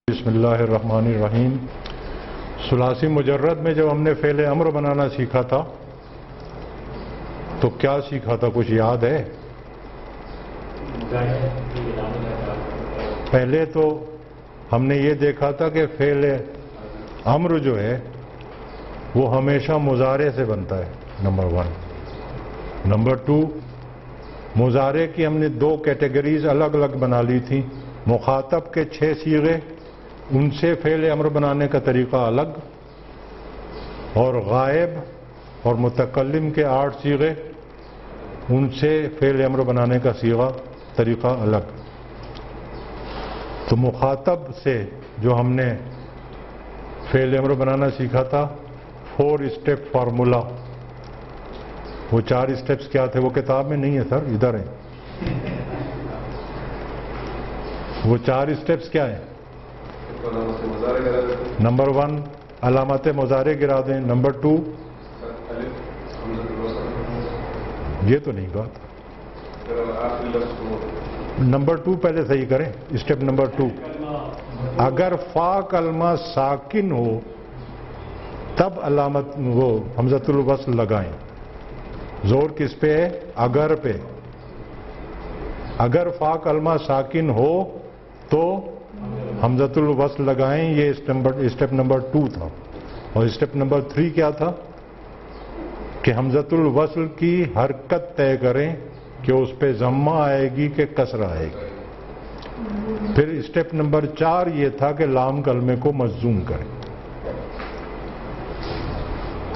بسم اللہ الرحمن الرحیم۔ ثلاثی مجرد میں جب ہم نے فعل امر بنانا سیکھا تھا تو کیا سیکھا تھا، کچھ یاد ہے؟ پہلے تو ہم نے یہ دیکھا تھا کہ فعل امر جو ہے وہ ہمیشہ مضارع سے بنتا ہے، نمبر 1۔ نمبر 2، مضارع کی ہم نے 2 کیٹیگریز الگ الگ بنا لی تھیں، مخاطب کے 6 صیغے، ان سے فعل امر بنانے کا طریقہ الگ، اور غائب اور متکلم کے 8 صیغے، ان سے فعل امر بنانے کا طریقہ الگ۔ تو مخاطب سے جو ہم نے فعل امر بنانا سیکھا تھا 4 اسٹیپ فارمولا، وہ 4 اسٹیپس کیا تھے؟ وہ کتاب میں نہیں ہے سر، ادھر ہیں۔ وہ 4 اسٹیپس کیا ہیں؟ نمبر 1 علامت مضارع گرا دیں، نمبر 2 یہ تو نہیں کہا، نمبر 2 پہلے صحیح کریں، اسٹیپ نمبر 2، اگر فا کلمہ ساکن ہو تب علامت وہ حمزۃ الوصل لگائیں۔ زور کس پہ ہے؟ اگر پہ۔ اگر فا کلمہ ساکن ہو تو حمزۃ الوصل لگائیں، یہ اسٹیپ نمبر 2 تھا۔ اور اسٹیپ نمبر 3 کیا تھا؟ کہ حمزۃ الوصل کی حرکت طے کریں کہ اس پہ ضمہ آئے گی کہ کسرہ آئے گی۔ پھر اسٹیپ نمبر 4 یہ تھا کہ لام کلمے کو مجزوم کریں۔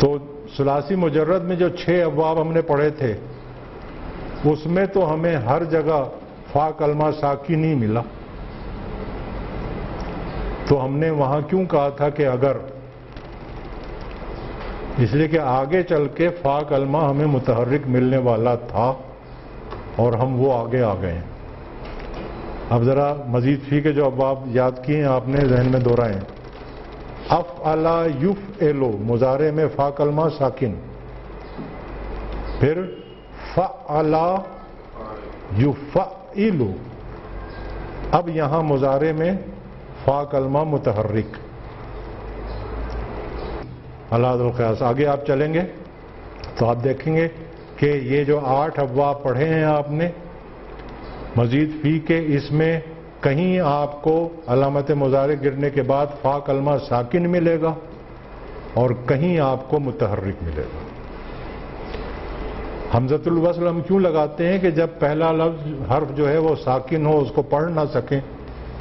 تو ثلاثی مجرد میں جو 6 ابواب ہم نے پڑھے تھے اس میں تو ہمیں ہر جگہ فا کلمہ ساکن نہیں ملا، تو ہم نے وہاں کیوں کہا تھا کہ اگر؟ اس لیے کہ آگے چل کے فا کلمہ ہمیں متحرک ملنے والا تھا اور ہم وہ آگے آ گئے ہیں۔ اب ذرا مزید فی کے جو ابواب یاد کیے ہیں آپ نے، ذہن میں دہرائیں۔ افعلا یفعلو مضارع میں فا کلمہ ساکن، پھر فعلا یفعلو، اب یہاں مضارع میں فا کلمہ متحرک۔ اللہ القیاس آگے آپ چلیں گے تو آپ دیکھیں گے کہ یہ جو 8 ابواب پڑھے ہیں آپ نے مزید فی کے، اس میں کہیں آپ کو علامت مضارع گرنے کے بعد فا کلمہ ساکن ملے گا اور کہیں آپ کو متحرک ملے گا۔ حمزۃ الوصل ہم کیوں لگاتے ہیں؟ کہ جب پہلا لفظ حرف جو ہے وہ ساکن ہو، اس کو پڑھ نہ سکیں،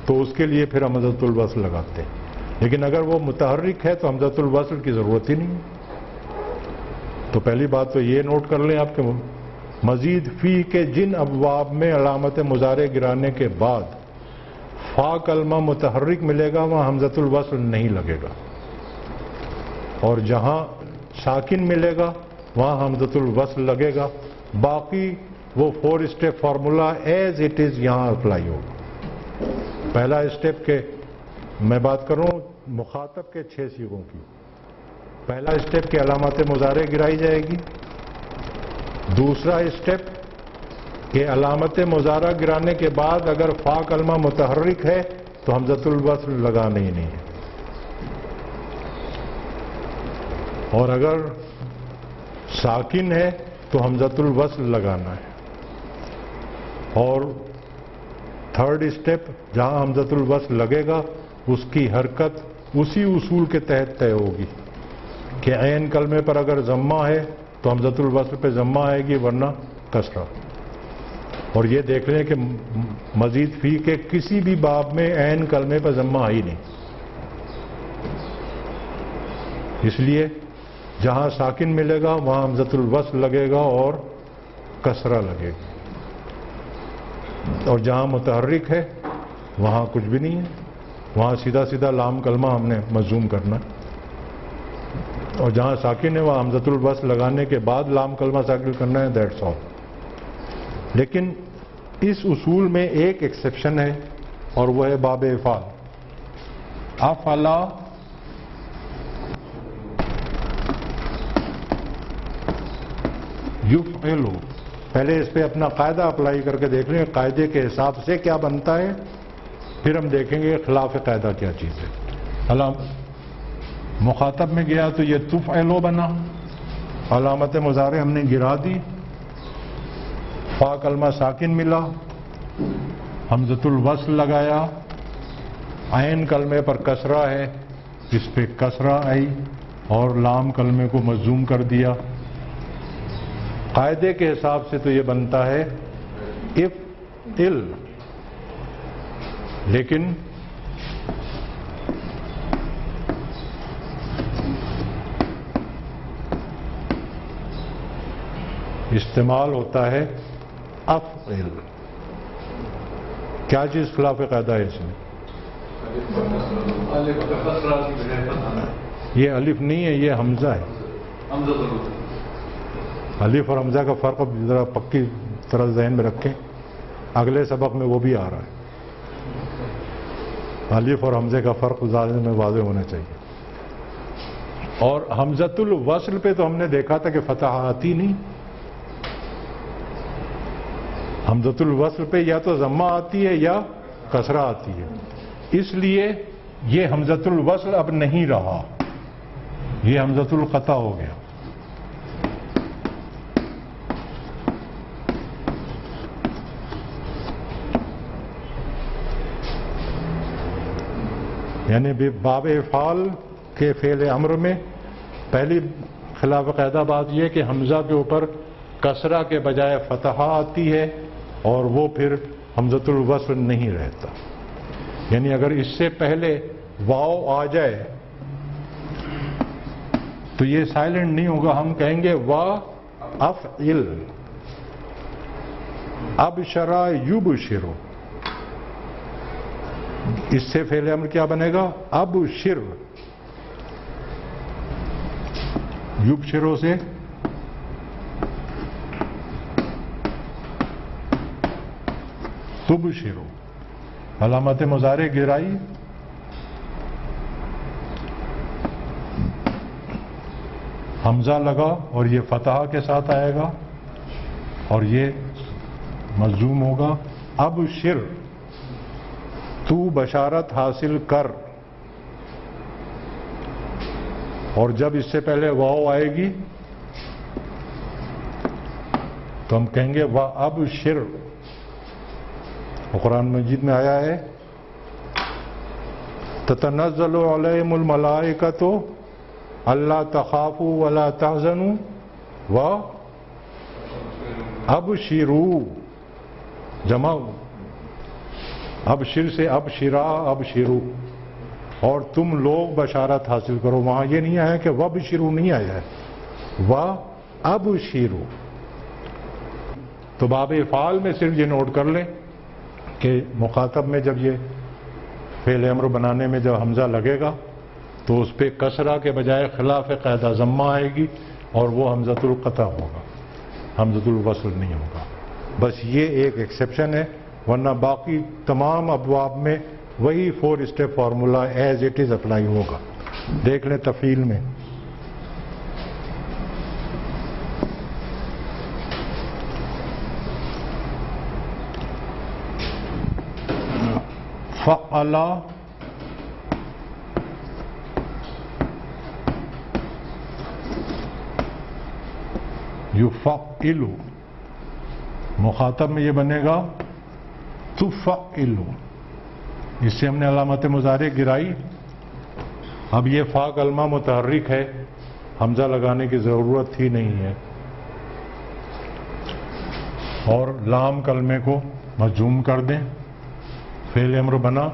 تو اس کے لیے پھر حمزۃ الوصل لگاتے ہیں۔ لیکن اگر وہ متحرک ہے تو حمزۃ الوصل کی ضرورت ہی نہیں ہے۔ تو پہلی بات تو یہ نوٹ کر لیں آپ کے مزید فی کے جن ابواب میں علامت مضارع گرانے کے بعد فا کلمہ متحرک ملے گا وہاں حمزۃ الوصل نہیں لگے گا، اور جہاں ساکن ملے گا وہاں حمزۃ الوصل لگے گا۔ باقی وہ 4 step formula as it is یہاں اپلائی ہوگا۔ پہلا اسٹیپ کے میں بات کروں مخاطب کے 6 صیغوں کی، پہلا اسٹیپ کی علامت مضارع گرائی جائے گی۔ دوسرا اسٹیپ کہ علامت مضارع گرانے کے بعد اگر فا کلمہ متحرک ہے تو حمزۃ الوصل لگانا ہی نہیں ہے، اور اگر ساکن ہے تو حمزۃ الوصل لگانا ہے۔ اور تھرڈ اسٹیپ جہاں حمزۃ الوصل لگے گا اس کی حرکت اسی اصول کے تحت طے ہوگی کہ عین کلمے پر اگر ضمہ ہے تو حمزۃ الوصل پہ ضمہ آئے گی ورنہ کسرہ۔ اور یہ دیکھ لیں کہ مزید فی کے کسی بھی باب میں عین کلمے پہ ضمہ آئی نہیں، اس لیے جہاں ساکن ملے گا وہاں حمزۃ الوصل لگے گا اور کسرہ لگے گا، اور جہاں متحرک ہے وہاں کچھ بھی نہیں ہے، وہاں سیدھا سیدھا لام کلمہ ہم نے مجزوم کرنا ہے، اور جہاں ساکن ہے وہاں حمزۃ الوصل لگانے کے بعد لام کلمہ ساکن کرنا ہے، دیٹس آل۔ لیکن اس اصول میں ایک ایکسیپشن ہے اور وہ ہے باب افعال۔ افعلا یفعلو، پہلے اس پہ اپنا قاعدہ اپلائی کر کے دیکھ لیں قاعدے کے حساب سے کیا بنتا ہے۔ پھر ہم دیکھیں گے خلاف قاعدہ کیا چیز ہے. علام مخاطب میں گیا تو یہ تفعلو بنا، علامت مضارع ہم نے گرا دی، فا کلمہ ساکن ملا، حمزۃ الوصل لگایا، عین کلمے پر کسرہ ہے اس پہ کسرہ آئی، اور لام کلمے کو مجزوم کر دیا. قاعدے کے حساب سے تو یہ بنتا ہے افعل، لیکن استعمال ہوتا ہے افعل. کیا چیز خلاف قاعدہ ہے اس میں؟ یہ الف نہیں ہے، یہ حمزہ ہے. الف اور حمزہ کا فرق ذرا پکی طرح ذہن میں رکھیں، اگلے سبق میں وہ بھی آ رہا ہے. الف اور حمزے کا فرق ذہن میں واضح ہونا چاہیے. اور حمزۃ الوصل پہ تو ہم نے دیکھا تھا کہ فتح آتی نہیں. حمزۃ الوصل پہ یا تو ضمہ آتی ہے یا کسرہ آتی ہے، اس لیے یہ حمزۃ الوصل اب نہیں رہا، یہ حمزۃ القطع ہو گیا. یعنی باب افعال کے فعل امر میں پہلی خلاف قاعدہ بات یہ کہ حمزہ کے اوپر کسرہ کے بجائے فتحہ آتی ہے اور وہ پھر حمزۃ الوصل نہیں رہتا. یعنی اگر اس سے پہلے واو آ جائے تو یہ سائلنٹ نہیں ہوگا، ہم کہیں گے وا افعل ابشرا یبشرو. اس سے فعل امر کیا بنے گا؟ ابشر. یبشرو سے تبشرو. علامت مضارع گرائی، حمزہ لگا اور یہ فتحہ کے ساتھ آئے گا اور یہ مجزوم ہوگا. ابشر، تو بشارت حاصل کر. اور جب اس سے پہلے واو آئے گی تو ہم کہیں گے وا ابشر. قرآن مجید میں آیا ہے تتنزل علیہم الملائکۃ اللہ تخافوا ولا تحزنوا وابشروا. جمع ابشر سے ابشرا ابشرو، اور تم لوگ بشارت حاصل کرو. وہاں یہ نہیں آیا کہ وابشروا نہیں آیا ہے، وابشروا. تو باب افعال میں صرف یہ نوٹ کر لیں کہ مخاطب میں جب یہ فعل امر بنانے میں جب حمزہ لگے گا تو اس پہ کسرہ کے بجائے خلاف قاعدہ ضمہ آئے گی اور وہ حمزۃ القطع ہوگا، حمزۃ الوصل نہیں ہوگا. بس یہ ایک ایکسیپشن ہے، ورنہ باقی تمام ابواب میں وہی 4 step formula as it is apply ہوگا. دیکھ لیں تفعیل میں. فعل یفعل، مخاطب میں یہ بنے گا تفعل. اس سے ہم نے علامت مضارع گرائی. اب یہ فا کلمہ متحرک ہے، حمزہ لگانے کی ضرورت ہی نہیں ہے، اور لام کلمے کو مجزوم کر دیں. فعل امر بنا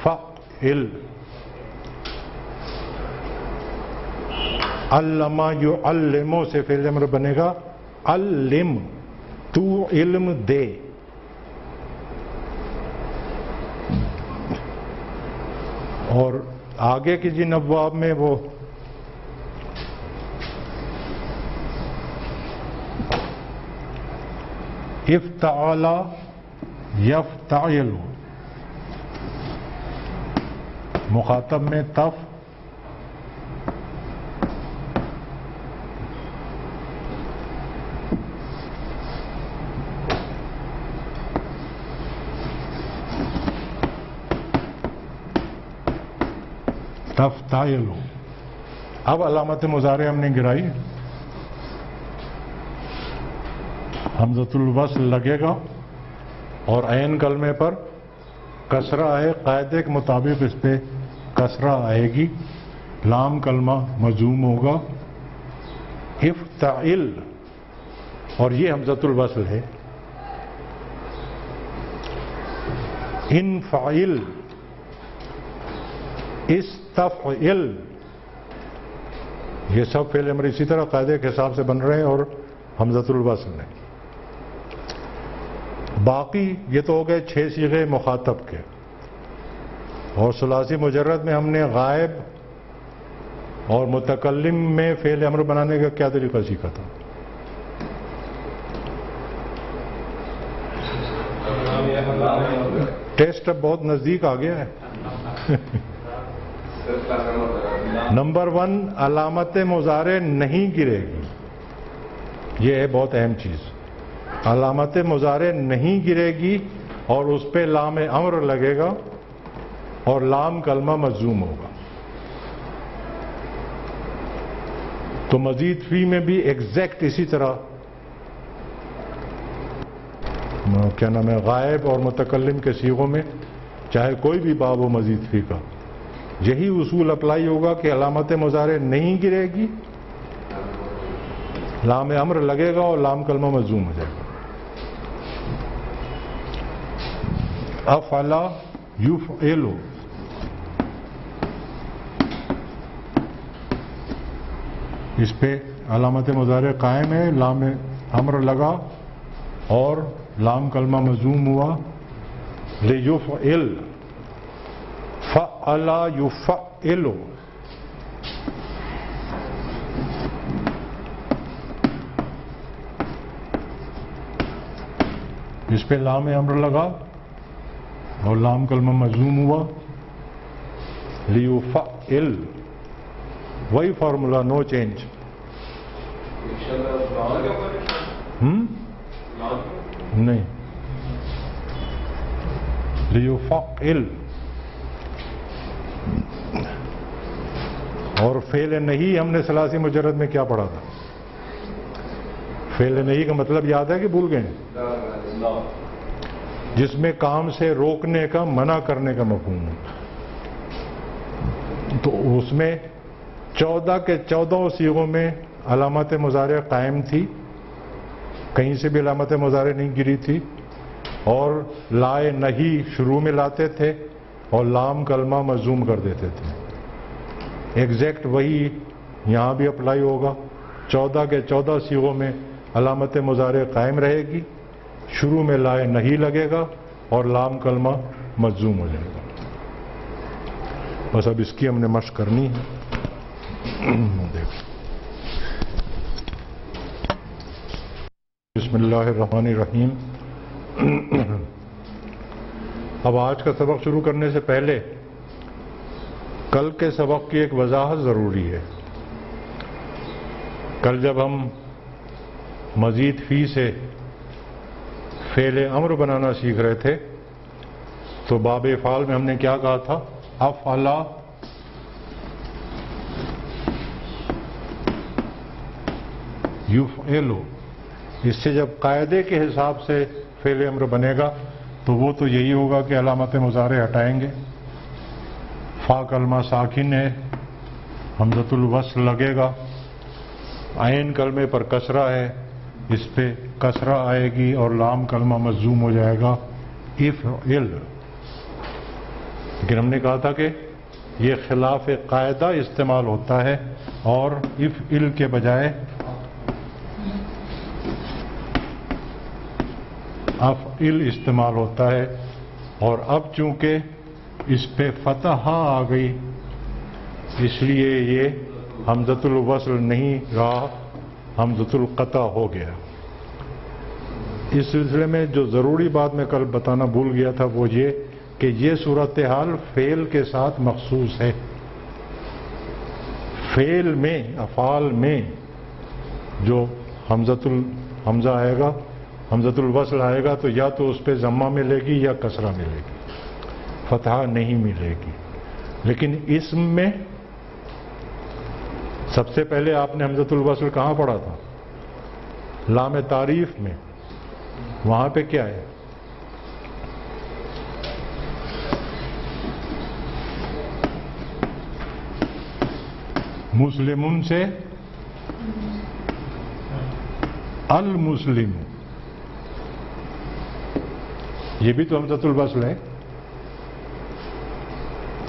فعل. علم یعلم سے فعل امر بنے گا علم، تو علم دے. اور آگے کی جن ابواب میں وہ افتعل یفتعل، مخاطب میں تف تفتعل. اب علامت مضارع ہم نے گرائی. حمزۃ الوصل لگے گا اور عین کلمے پر کسرہ ہے. قاعدے کے مطابق اس پہ کسرہ آئے گی. لام کلمہ مجزوم ہوگا. افتعل اور یہ حمزۃ الوصل ہے. انفعل استفعل یہ سب فعل امر اسی طرح قاعدے کے حساب سے بن رہے ہیں اور حمزۃ الوصل ہے. باقی یہ تو ہو گئے 6 صیغے مخاطب کے. اور ثلاثی مجرد میں ہم نے غائب اور متکلم میں فعل امر بنانے کا کیا طریقہ سیکھا تھا؟ ٹیسٹ اب بہت نزدیک آ گیا ہے. نمبر 1 علامت مضارع نہیں گرے گی. یہ ہے بہت اہم چیز. علامت مضارع نہیں گرے گی اور اس پہ لام امر لگے گا اور لام کلمہ مجزوم ہوگا. تو مزید فی میں بھی ایگزیکٹ اسی طرح کیا نام ہے غائب اور متکلم کے صیغوں میں چاہے کوئی بھی باب ہو مزید فی کا یہی اصول اپلائی ہوگا کہ علامت مضارع نہیں گرے گی, لام امر لگے گا اور لام کلمہ مجزوم ہو جائے گا. افعلا یفعل اس پہ علامت مضارع قائم ہے. لام امر لگا اور لام کلمہ مجزوم ہوا. لیفعل فعلا یفعل اس پہ لام امر لگا اور لام کلمہ مجزوم ہوا. لیفعل وہی فارمولا, نو چینج. نہیں, لیفعل. اور فعل نہیں ہم نے ثلاثی مجرد میں کیا پڑھا تھا؟ فعل نہیں کا مطلب یاد ہے کہ بھول گئے؟ جس میں کام سے روکنے کا, منع کرنے کا مفہوم ہے. تو اس میں 14 کے 14 صیغوں میں علامت مضارع قائم تھی, کہیں سے بھی علامت مضارع نہیں گری تھی, اور لائے نہیں شروع میں لاتے تھے اور لام کلمہ مجزوم کر دیتے تھے. ایگزیکٹ وہی یہاں بھی اپلائی ہوگا. 14 کے 14 صیغوں میں علامت مضارع قائم رہے گی, شروع میں لائے نہیں لگے گا اور لام کلمہ مجزوم ہو جائے گا. بس اب اس کی ہم نے مشق کرنی ہے. بسم اللہ الرحمن الرحیم. اب آج کا سبق شروع کرنے سے پہلے کل کے سبق کی ایک وضاحت ضروری ہے. کل جب ہم مزید فی سے فعل امر بنانا سیکھ رہے تھے تو باب افعال میں ہم نے کیا کہا تھا؟ افعلا یفعل. اس سے جب قاعدے کے حساب سے فعل امر بنے گا تو وہ تو یہی ہوگا کہ علامت مضارع ہٹائیں گے. فا کلمہ ساکن ہے, حمزۃ الوصل لگے گا, عین کلمے پر کسرہ ہے, اس پہ کسرہ آئے گی اور لام کلمہ مجزوم ہو جائے گا. افعل. لیکن ہم نے کہا تھا کہ یہ خلاف قاعدہ استعمال ہوتا ہے اور افعل کے بجائے افعل استعمال ہوتا ہے. اور اب چونکہ اس پہ فتح آ گئی اس لیے یہ حمزۃ الوصل نہیں رہا, حمزۃ القطع ہو گیا. اس سلسلے میں جو ضروری بات میں کل بتانا بھول گیا تھا وہ یہ کہ یہ صورتحال فعل کے ساتھ مخصوص ہے. فعل میں, افعال میں جو حمزہ آئے گا, حمزۃ الوصل آئے گا تو یا تو اس پہ ضمہ ملے گی یا کسرہ ملے گی, فتحہ نہیں ملے گی. لیکن اسم میں سب سے پہلے آپ نے حمزۃ الوصل کہاں پڑھا تھا؟ لام تعریف میں. وہاں پہ کیا ہے؟ مسلمون سے المسلم، یہ بھی تو حمزۃ الوصل ہے.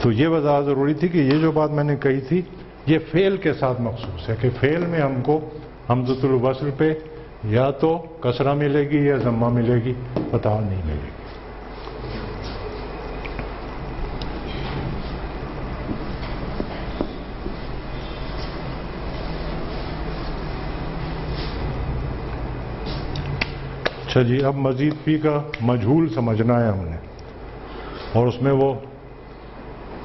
تو یہ وضاحت ضروری تھی کہ یہ جو بات میں نے کہی تھی یہ فعل کے ساتھ مخصوص ہے کہ فعل میں ہم کو حمزۃ الوصل پہ یا تو کسرہ ملے گی یا ضمہ ملے گی، فتح نہیں ملے گی. اچھا جی، اب مزید فی کا مجہول سمجھنا ہے ہم نے، اور اس میں وہ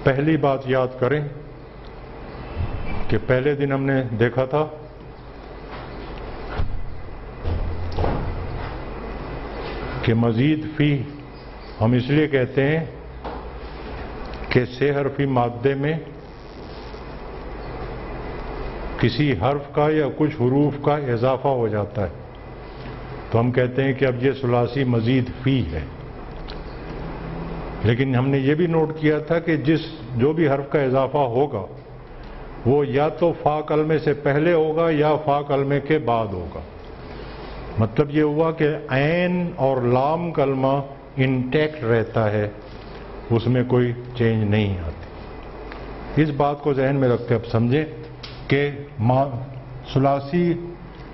پہلی بات یاد کریں کہ پہلے دن ہم نے دیکھا تھا کہ مزید فی ہم اس لیے کہتے ہیں کہ سے حرفی مادے میں کسی حرف کا یا کچھ حروف کا اضافہ ہو جاتا ہے تو ہم کہتے ہیں کہ اب یہ ثلاثی مزید فی ہے. لیکن ہم نے یہ بھی نوٹ کیا تھا کہ جو بھی حرف کا اضافہ ہوگا وہ یا تو فا کلمے سے پہلے ہوگا یا فا کلمے کے بعد ہوگا. مطلب یہ ہوا کہ عین اور لام کلمہ انٹیکٹ رہتا ہے، اس میں کوئی چینج نہیں آتی. اس بات کو ذہن میں رکھتے اب سمجھیں کہ ثلاثی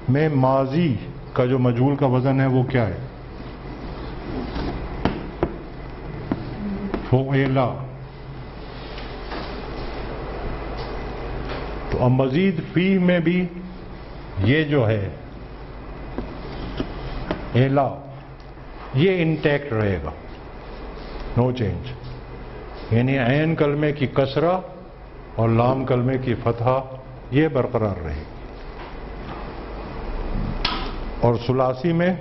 میں ماضی کا جو مجہول کا وزن ہے وہ کیا ہے؟ فعلا. تو اب مزید فی میں بھی یہ جو ہے الا، یہ انٹیکٹ رہے گا، نو چینج. یعنی عین کلمے کی کسرہ اور لام کلمے کی فتحہ یہ برقرار رہے گی. اور ثلاثی میں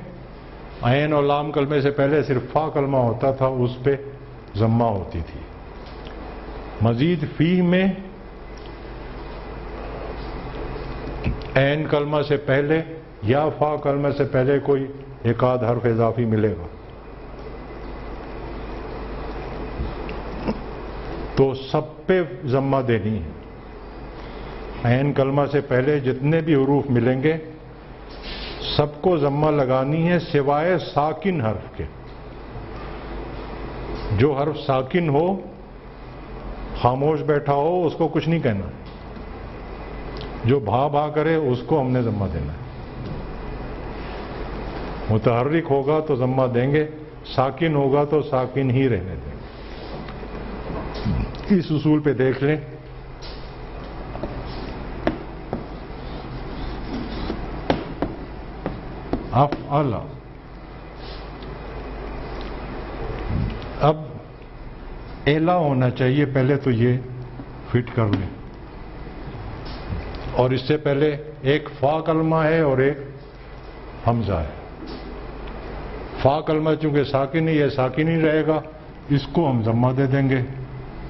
عین اور لام کلمے سے پہلے صرف فا کلمہ ہوتا تھا، اس پہ ضمہ ہوتی تھی. مزید فی میں عین کلمہ سے پہلے یا فا کلمہ سے پہلے کوئی ایک آدھ حرف اضافی ملے گا تو سب پہ ضمہ دینی ہے. عین کلمہ سے پہلے جتنے بھی حروف ملیں گے سب کو ضمہ لگانی ہے سوائے ساکن حرف کے. جو حرف ساکن ہو، خاموش بیٹھا ہو، اس کو کچھ نہیں کہنا. جو بھا بھا کرے اس کو ہم نے ضمہ دینا ہے. متحرک ہوگا تو ضمہ دیں گے، ساکن ہوگا تو ساکن ہی رہنے دیں گے. اس اصول پہ دیکھ لیں. افعل، اب الا ہونا چاہیے، پہلے تو یہ فٹ کر لیں. اور اس سے پہلے ایک فا کلمہ ہے اور ایک حمزہ ہے. فا کلمہ چونکہ ساکن ہے، یہ ساکن ہی رہے گا، اس کو ہم ضمہ دے دیں گے.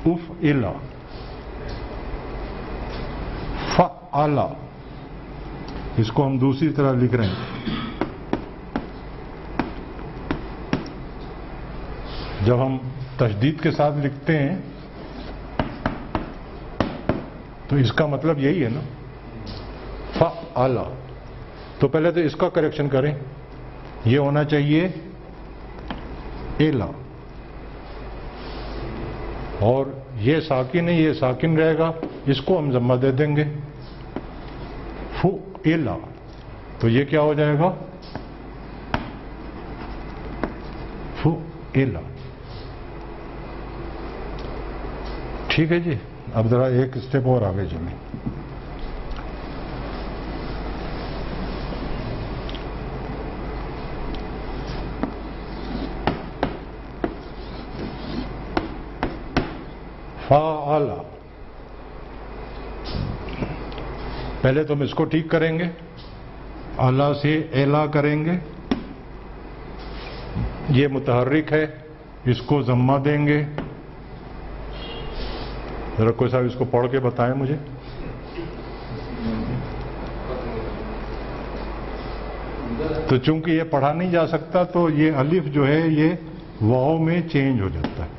افعل، فعل، اس کو ہم دوسری طرح لکھ رہے ہیں. جب ہم تشدید کے ساتھ لکھتے ہیں تو اس کا مطلب یہی ہے نا، فعل. تو پہلے تو اس کا کریکشن کریں، یہ ہونا چاہیے الا، اور یہ ساکن ہے، یہ ساکن رہے گا، اس کو ہم ضمہ دے دیں گے فعل. تو یہ کیا ہو جائے گا؟ فعل. ٹھیک ہے جی. اب ذرا ایک اسٹیپ اور آگے چلیں. فعل، پہلے تو ہم اس کو ٹھیک کریں گے، اعلی سے اعلی کریں گے. یہ متحرک ہے، اس کو ضمہ دیں گے. ذرا کوئی صاحب اس کو پڑھ کے بتائیں مجھے. تو چونکہ یہ پڑھا نہیں جا سکتا تو یہ الف جو ہے یہ واو میں چینج ہو جاتا ہے.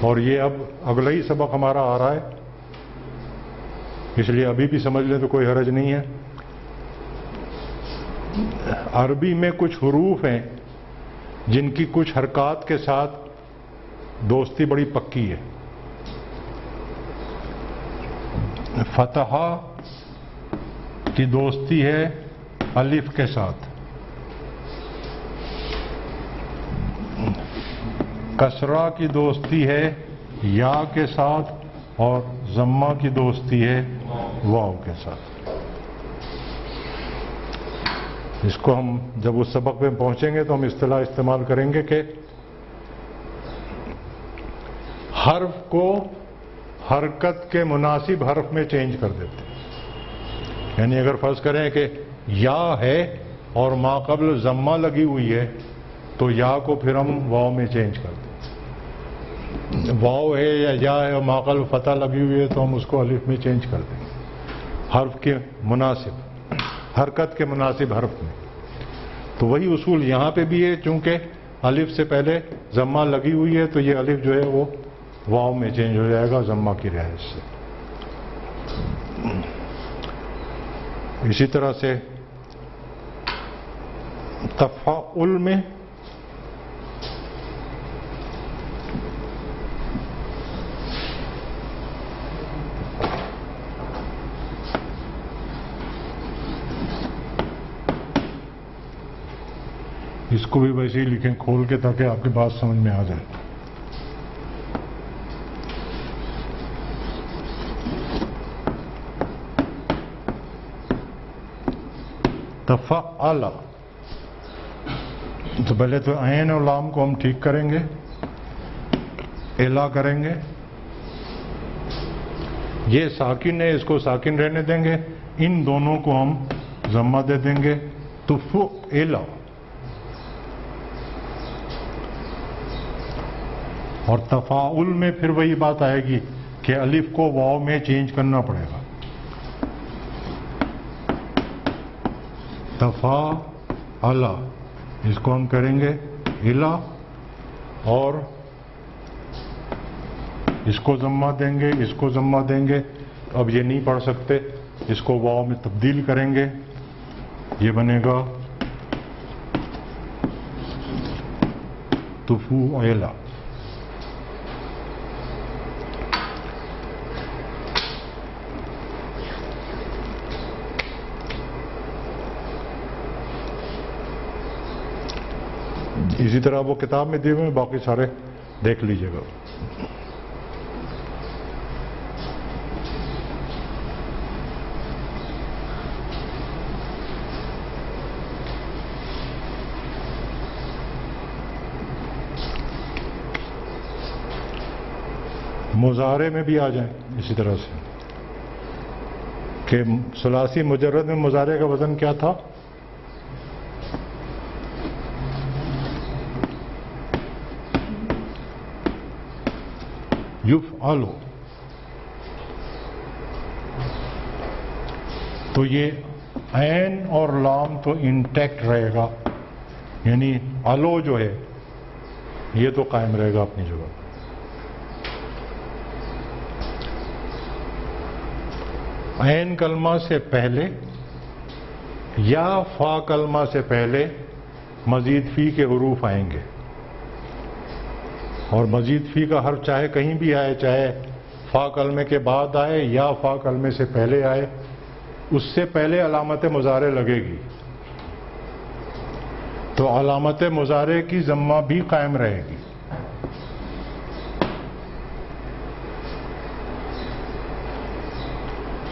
اور یہ اب اگلا ہی سبق ہمارا آ رہا ہے، اس لیے ابھی بھی سمجھ لیں تو کوئی حرج نہیں ہے. عربی میں کچھ حروف ہیں جن کی کچھ حرکات کے ساتھ دوستی بڑی پکی ہے. فتحہ کی دوستی ہے الف کے ساتھ، کسرہ کی دوستی ہے یا کے ساتھ، اور ضمہ کی دوستی ہے واو کے ساتھ. اس کو ہم جب اس سبق پہ پہنچیں گے تو ہم اصطلاح استعمال کریں گے کہ حرف کو حرکت کے مناسب حرف میں چینج کر دیتے ہیں. یعنی اگر فرض کریں کہ یا ہے اور ما قبل ضمہ لگی ہوئی ہے تو یا کو پھر ہم واو میں چینج کر دیں. واو ہے یا ہے اور ما قبل فتح لگی ہوئی ہے تو ہم اس کو الف میں چینج کر دیں حرف کے مناسب، حرکت کے مناسب حرف میں. تو وہی اصول یہاں پہ بھی ہے، چونکہ الف سے پہلے ضمہ لگی ہوئی ہے تو یہ الف جو ہے وہ واو میں چینج ہو جائے گا ضمہ کی رعایت سے. اسی طرح سے تفاعل میں اس کو بھی ویسے ہی لکھیں کھول کے تاکہ آپ کی بات سمجھ میں آ جائے. تفعل، تو پہلے تو عین اور لام کو ہم ٹھیک کریں گے، الا کریں گے. یہ ساکن ہے، اس کو ساکن رہنے دیں گے. ان دونوں کو ہم ضمہ دے دیں گے. تفعل، اور تفاعل میں پھر وہی بات آئے گی کہ الف کو واو میں چینج کرنا پڑے گا. تفاعل، اس کو ہم کریں گے الا، اور اس کو ضمہ دیں گے، اس کو ضمہ دیں گے. اب یہ نہیں پڑھ سکتے، اس کو واو میں تبدیل کریں گے. یہ بنے گا تفعل. اسی طرح وہ کتاب میں دیے ہوئے ہیں، باقی سارے دیکھ لیجئے گا. مضارع میں بھی آ جائیں اسی طرح سے کہ ثلاثی مجرد میں مضارع کا وزن کیا تھا؟ یفعل. تو یہ عین اور لام تو انٹیکٹ رہے گا، یعنی الو جو ہے یہ تو قائم رہے گا اپنی جگہ. عین کلمہ سے پہلے یا فا کلمہ سے پہلے مزید فی کے حروف آئیں گے، اور مزید فی کا حرف چاہے کہیں بھی آئے، چاہے فا کلمے کے بعد آئے یا فا کلمے سے پہلے آئے، اس سے پہلے علامت مضارع لگے گی. تو علامت مضارع کی ضمہ بھی قائم رہے گی.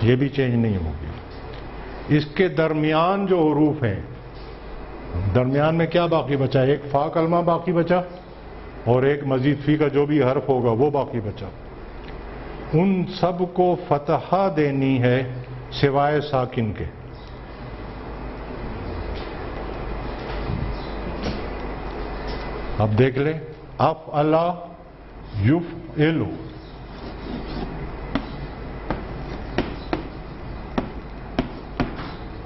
یہ بھی چینج نہیں ہوگی. اس کے درمیان جو حروف ہیں، درمیان میں کیا باقی بچا؟ ایک فا کلمہ باقی بچا اور ایک مزید فی کا جو بھی حرف ہوگا وہ باقی بچا. ان سب کو فتحہ دینی ہے سوائے ساکن کے. اب دیکھ لیں افعلا یفعلو،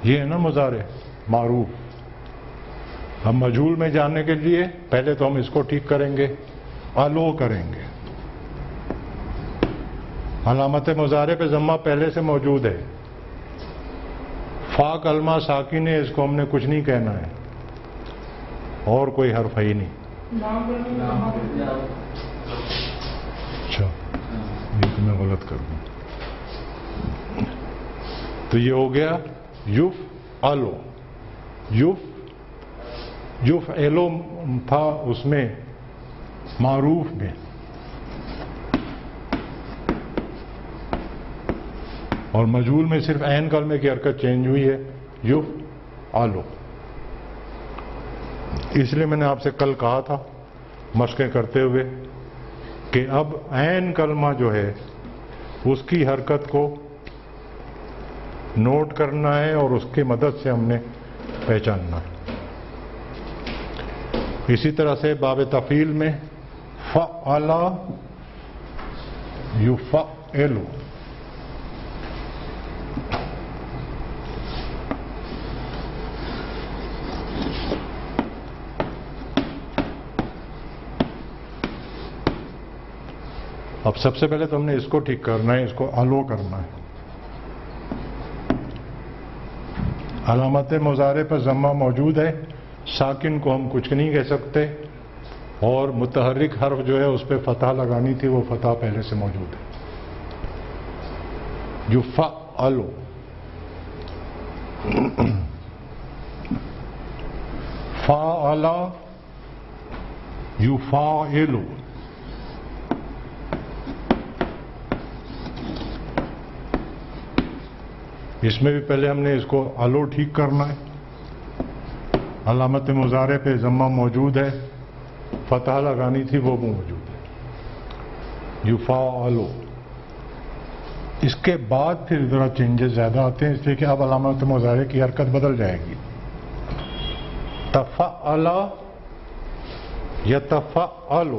یہ ہے نا مضارع معروف۔ اب مجہول میں جاننے کے لیے پہلے تو ہم اس کو ٹھیک کریں گے، الو کریں گے۔ علامت مضارع پہ ضمہ پہلے سے موجود ہے، فا کلمہ ساکن ہے، اس کو ہم نے کچھ نہیں کہنا ہے، اور کوئی حرف ہی نہیں۔ اچھا یہ تو میں غلط کر دوں، تو یہ ہو گیا یفعلو، یفعلو تھا اس میں معروف میں، اور مجہول میں صرف عین کلمے کی حرکت چینج ہوئی ہے، یفعلو۔ اس لیے میں نے آپ سے کل کہا تھا مشقیں کرتے ہوئے کہ اب عین کلمہ جو ہے اس کی حرکت کو نوٹ کرنا ہے اور اس کی مدد سے ہم نے پہچاننا ہے۔ اسی طرح سے باب تفعیل میں فعل یفعل، اب سب سے پہلے تو ہم نے اس کو ٹھیک کرنا ہے، اس کو الو کرنا ہے۔ علامت مضارع پر ضمہ موجود ہے، ساکن کو ہم کچھ نہیں کہہ سکتے، اور متحرک حرف جو ہے اس پہ فتح لگانی تھی، وہ فتح پہلے سے موجود ہے۔ یفعلو، فعل یفعل، اس میں بھی پہلے ہم نے اس کو الو ٹھیک کرنا ہے۔ علامت مضارع پہ ضمہ موجود ہے، فتح لگانی تھی وہ موجود ہے، یفعلو۔ اس کے بعد پھر ذرا چینجز زیادہ آتے ہیں، اس لیے کہ اب علامت مضارع کی حرکت بدل جائے گی۔ تفعل یتفعل،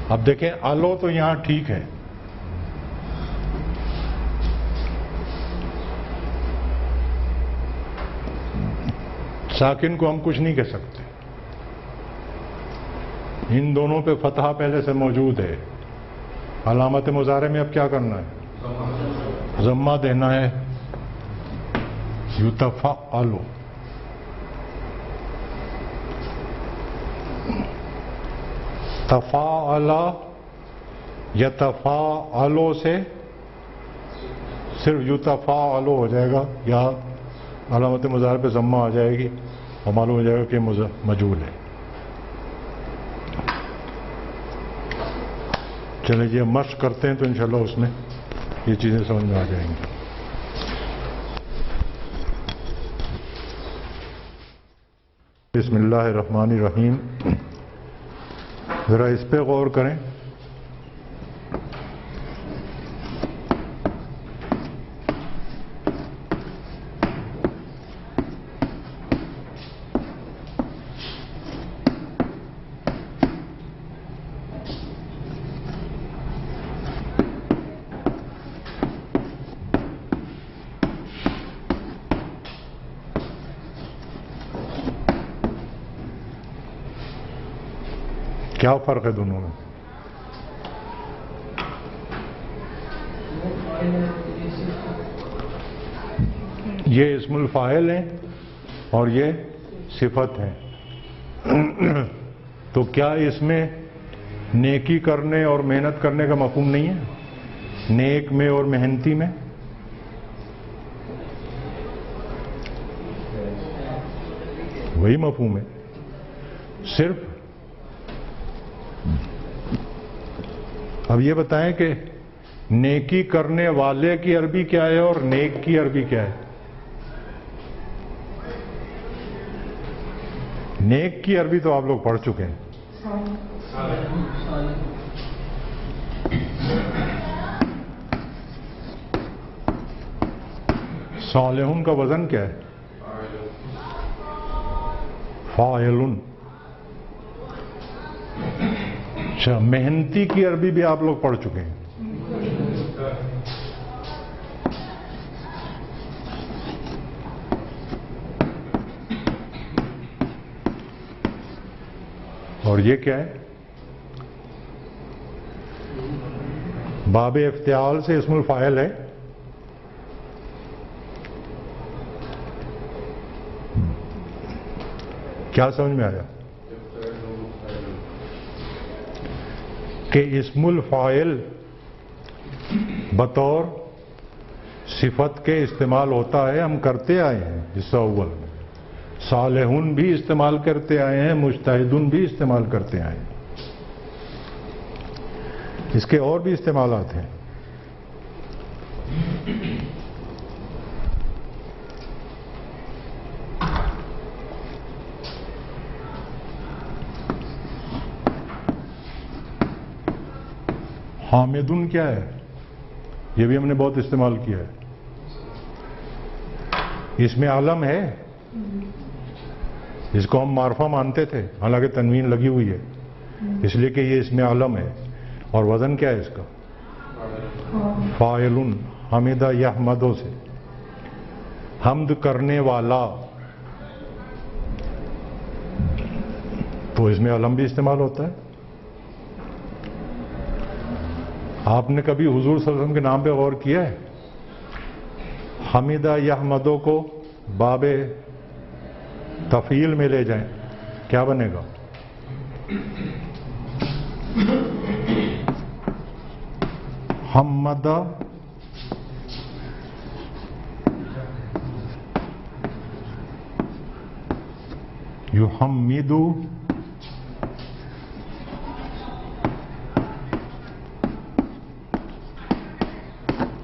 اب دیکھیں الو تو یہاں ٹھیک ہے، ساکن کو ہم کچھ نہیں کہہ سکتے، ان دونوں پہ فتحہ پہلے سے موجود ہے۔ علامت مضارع میں اب کیا کرنا ہے؟ ضمہ دینا ہے، یتفعل۔ تفاعل یتفاعل سے صرف یتفاعل ہو جائے گا، یا علامت مضارع پہ ضمہ آ جائے گی اور معلوم ہو جائے گا کہ مجہول ہے۔ چلیں جی، مشق کرتے ہیں تو انشاءاللہ اس میں یہ چیزیں سمجھ میں آ جائیں گی۔ بسم اللہ الرحمن الرحیم، ذرا اس پہ غور کریں۔ کیا فرق ہے دونوں میں؟ یہ اسم الفاعل ہیں اور یہ صفت ہے، تو کیا اس میں نیکی کرنے اور محنت کرنے کا مفہوم نہیں ہے؟ نیک میں اور محنتی میں وہی مفہوم ہے، صرف اب یہ بتائیں کہ نیکی کرنے والے کی عربی کیا ہے اور نیک کی عربی کیا ہے؟ نیک کی عربی تو آپ لوگ پڑھ چکے ہیں، صالحون کا وزن کیا ہے؟ فاعلن. اچھا، محنتی کی عربی بھی آپ لوگ پڑھ چکے ہیں. اور یہ کیا ہے؟ باب افتعال سے اسم الفاعل ہے. کیا سمجھ میں آیا؟ کہ اسم الفاعل بطور صفت کے استعمال ہوتا ہے، ہم کرتے آئے ہیں. حصہ اول میں صالحون بھی استعمال کرتے آئے ہیں، مجتہدون بھی استعمال کرتے آئے ہیں. اس کے اور بھی استعمالات ہیں. حامدن کیا ہے؟ یہ بھی ہم نے بہت استعمال کیا ہے. اس میں عالم ہے، اس کو ہم معرفہ مانتے تھے، حالانکہ تنوین لگی ہوئی ہے، اس لیے کہ یہ اس میں عالم ہے. اور وزن کیا ہے اس کا؟ فاعلن. حمدہ یحمدو سے حمد کرنے والا، تو اس میں علم بھی استعمال ہوتا ہے. آپ نے کبھی حضور صلی اللہ علیہ وسلم کے نام پہ غور کیا ہے؟ حمدہ یحمدو کو باب تفعیل میں لے جائیں، کیا بنے گا؟ حمدہ یحمدو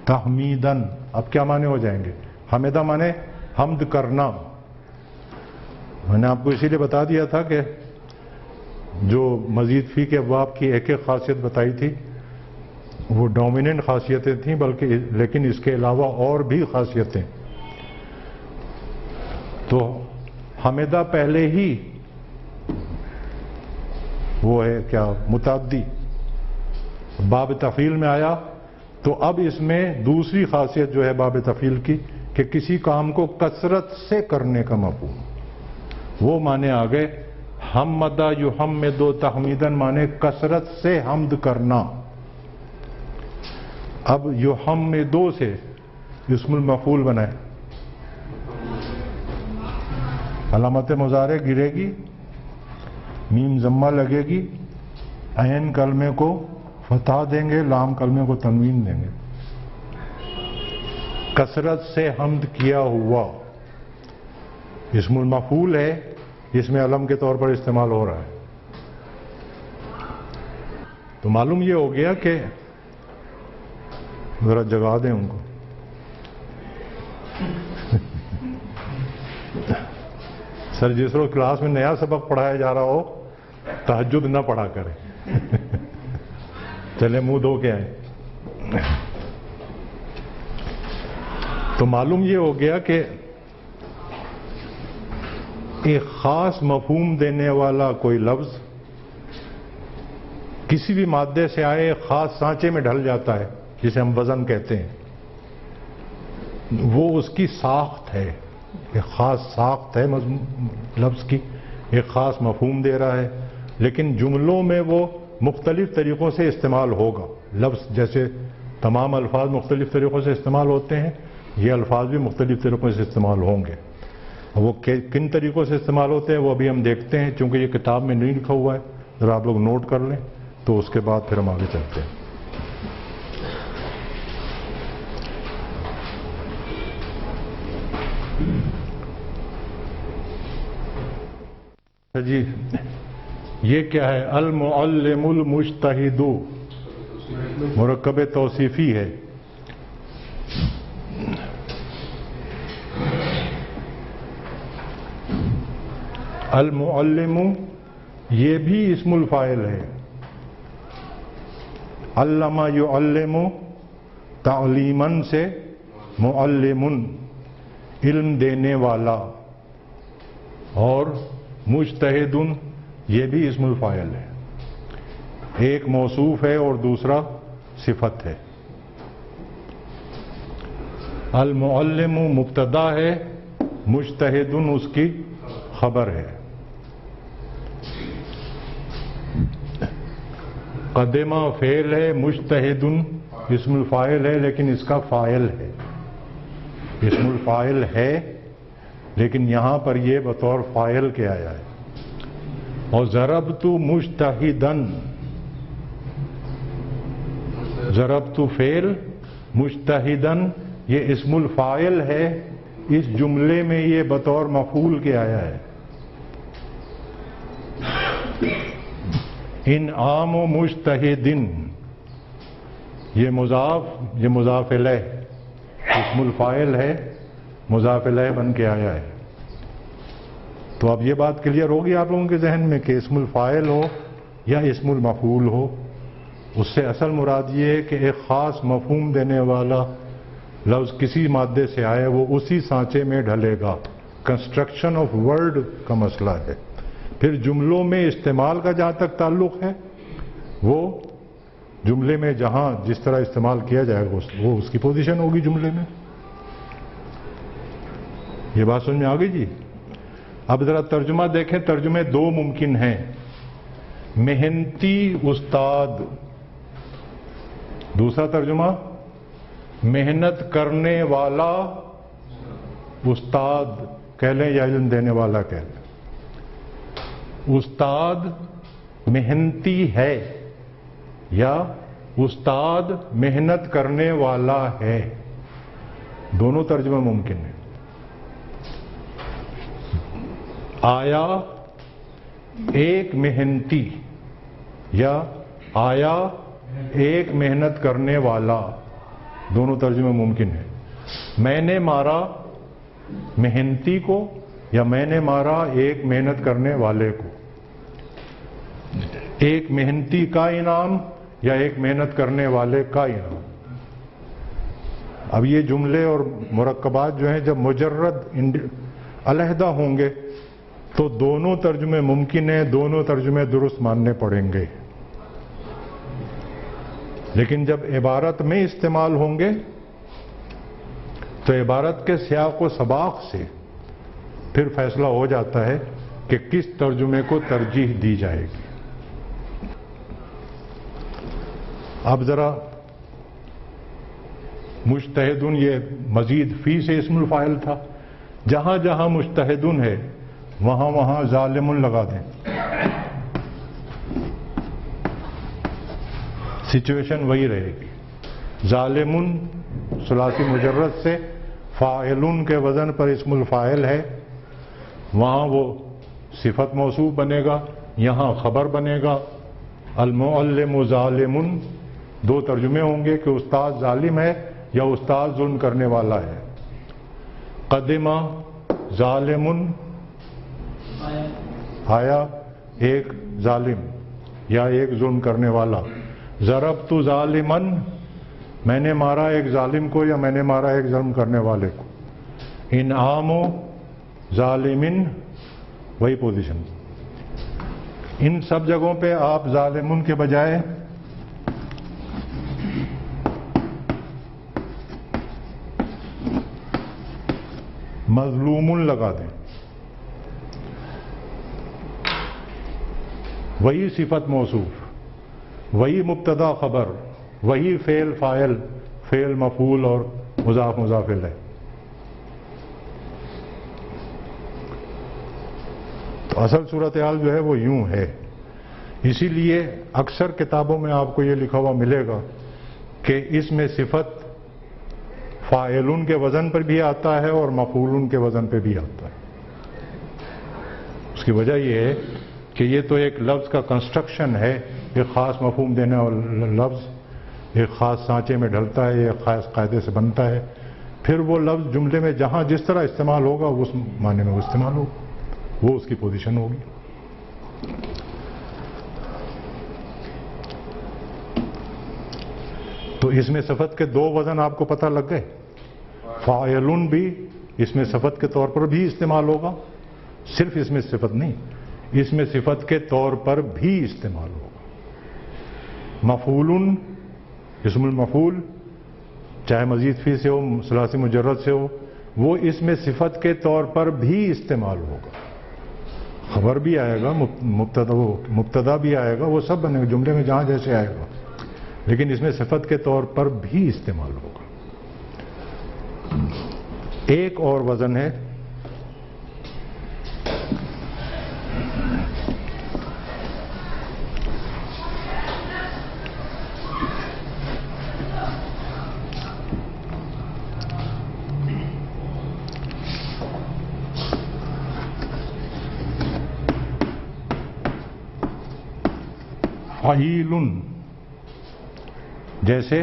تحمیدن. اب کیا معنی ہو جائیں گے؟ حمدہ مانے حمد کرنا. میں نے آپ کو اسی لیے بتا دیا تھا کہ جو مزید فی کے ابواب کی ایک ایک خاصیت بتائی تھی وہ ڈومیننٹ خاصیتیں تھیں، بلکہ لیکن اس کے علاوہ اور بھی خاصیتیں. تو حمدہ پہلے ہی وہ ہے کیا؟ متعدی. باب تفعیل میں آیا تو اب اس میں دوسری خاصیت جو ہے باب تفعیل کی کہ کسی کام کو کثرت سے کرنے کا مفہوم، وہ معنی آ گئے. حمدہ یحمدو تحمیدن معنی کثرت سے حمد کرنا. اب یحمدو سے اسم المفعول بنائے، علامت مضارع گرے گی، میم ضمہ لگے گی، عین کلمے کو فتح دیں گے، لام کلمے کو تنوین دیں گے. کثرت سے حمد کیا ہوا اسم المفعول ہے، اس میں علم کے طور پر استعمال ہو رہا ہے. تو معلوم یہ ہو گیا کہ ذرا جگا دیں ان کو. سر جس روز کلاس میں نیا سبق پڑھایا جا رہا ہو تہجد نہ پڑھا کریں. چلے منہ دھو کے آئیں. تو معلوم یہ ہو گیا کہ ایک خاص مفہوم دینے والا کوئی لفظ کسی بھی مادے سے آئے ایک خاص سانچے میں ڈھل جاتا ہے، جسے ہم وزن کہتے ہیں. وہ اس کی ساخت ہے، ایک خاص ساخت ہے لفظ کی، ایک خاص مفہوم دے رہا ہے. لیکن جملوں میں وہ مختلف طریقوں سے استعمال ہوگا. لفظ جیسے تمام الفاظ مختلف طریقوں سے استعمال ہوتے ہیں، یہ الفاظ بھی مختلف طریقوں سے استعمال ہوں گے. وہ کن طریقوں سے استعمال ہوتے ہیں وہ ابھی ہم دیکھتے ہیں، چونکہ یہ کتاب میں نہیں لکھا ہوا ہے. ذرا آپ لوگ نوٹ کر لیں تو اس کے بعد پھر ہم آگے چلتے ہیں. جی یہ کیا ہے؟ المعلم المجتہد، مرکب توصیفی ہے. المعلم یہ بھی اسم الفاعل ہے. علم یعلم تعلیماً سے معلم، علم دینے والا، اور مجتہدن یہ بھی اسم الفاعل ہے، ایک موصوف ہے اور دوسرا صفت ہے۔ المعلم مبتدا ہے، مجتہدن اس کی خبر ہے۔ قدمہ فعل ہے، مجتہدن اسم الفاعل ہے لیکن اس کا فاعل ہے، اسم الفاعل ہے لیکن یہاں پر یہ بطور فاعل کے آیا ہے۔ اور ضربت مجتہدن، ضربت فعل، مجتہدن یہ اسم الفاعل ہے، اس جملے میں یہ بطور مفعول کے آیا ہے۔ انعام و مجتہدن یہ مضاف، یہ مضاف الیہ، اسم الفاعل ہے، مضاف الیہ بن کے آیا ہے۔ تو اب یہ بات کلیئر ہوگی آپ لوگوں کے ذہن میں کہ اسم الفاعل ہو یا اسم المفعول ہو، اس سے اصل مراد یہ ہے کہ ایک خاص مفہوم دینے والا لفظ کسی مادے سے آئے وہ اسی سانچے میں ڈھلے گا۔ کنسٹرکشن آف ورڈ کا مسئلہ ہے۔ پھر جملوں میں استعمال کا جہاں تک تعلق ہے، وہ جملے میں جہاں جس طرح استعمال کیا جائے گا وہ اس کی پوزیشن ہوگی جملے میں۔ یہ بات سمجھ میں آ گئی جی؟ اب ذرا ترجمہ دیکھیں، ترجمے دو ممکن ہیں، محنتی استاد، دوسرا ترجمہ محنت کرنے والا استاد کہہ لیں یا علم دینے والا کہہ لیں۔ استاد محنتی ہے یا استاد محنت کرنے والا ہے، دونوں ترجمہ ممکن ہیں۔ آیا ایک محنتی یا آیا ایک محنت کرنے والا، دونوں ترجمے ممکن ہیں۔ میں نے مارا محنتی کو یا میں نے مارا ایک محنت کرنے والے کو، ایک محنتی کا انعام یا ایک محنت کرنے والے کا انعام۔ اب یہ جملے اور مرکبات جو ہیں جب مجرد علیحدہ ہوں گے تو دونوں ترجمے ممکن ہیں، دونوں ترجمے درست ماننے پڑیں گے، لیکن جب عبارت میں استعمال ہوں گے تو عبارت کے سیاق و سباق سے پھر فیصلہ ہو جاتا ہے کہ کس ترجمے کو ترجیح دی جائے گی۔ اب ذرا مجتہدن یہ مزید فی سے اسم الفاعل تھا، جہاں جہاں مجتہدن ہے وہاں وہاں ظالم لگا دیں، سچویشن وہی رہے گی۔ ظالم ثلاثی مجرد سے فاعلن کے وزن پر اسم الفاعل ہے، وہاں وہ صفت موصوف بنے گا، یہاں خبر بنے گا۔ المعلم ظالم، دو ترجمے ہوں گے کہ استاد ظالم ہے یا استاد ظلم کرنے والا ہے۔ قدمہ ظالم، آیا ایک ظالم یا ایک ظلم کرنے والا۔ ضربت ظالمن، میں نے مارا ایک ظالم کو یا میں نے مارا ایک ظلم کرنے والے کو۔ انعام ظالمن، وہی پوزیشن۔ ان سب جگہوں پہ آپ ظالمن کے بجائے مظلومن لگا دیں، وہی صفت موصوف، وہی مبتدا خبر، وہی فعل فاعل، فعل مفعول اور مضاف مضاف الیہ۔ تو اصل صورتحال جو ہے وہ یوں ہے۔ اسی لیے اکثر کتابوں میں آپ کو یہ لکھا ہوا ملے گا کہ اس میں صفت فاعلن کے وزن پر بھی آتا ہے اور مفعولن کے وزن پہ بھی آتا ہے۔ اس کی وجہ یہ ہے کہ یہ تو ایک لفظ کا کنسٹرکشن ہے، ایک خاص مفہوم دینے والا لفظ ایک خاص سانچے میں ڈھلتا ہے، ایک خاص قاعدے سے بنتا ہے، پھر وہ لفظ جملے میں جہاں جس طرح استعمال ہوگا اس معنی میں وہ استعمال ہوگا، وہ اس کی پوزیشن ہوگی۔ تو اس میں صفت کے دو وزن آپ کو پتہ لگ گئے، فاعلن بھی اس میں صفت کے طور پر بھی استعمال ہوگا، صرف اس میں صفت نہیں، اس میں صفت کے طور پر بھی استعمال ہوگا۔ مفعول، اسم المفعول، چاہے مزید فی سے ہو، ثلاثی مجرد سے ہو، وہ اس میں صفت کے طور پر بھی استعمال ہوگا۔ خبر بھی آئے گا، مبتدا بھی آئے گا، وہ سب بنے گا جملے میں جہاں جیسے آئے گا، لیکن اس میں صفت کے طور پر بھی استعمال ہوگا۔ ایک اور وزن ہے فعیل، جیسے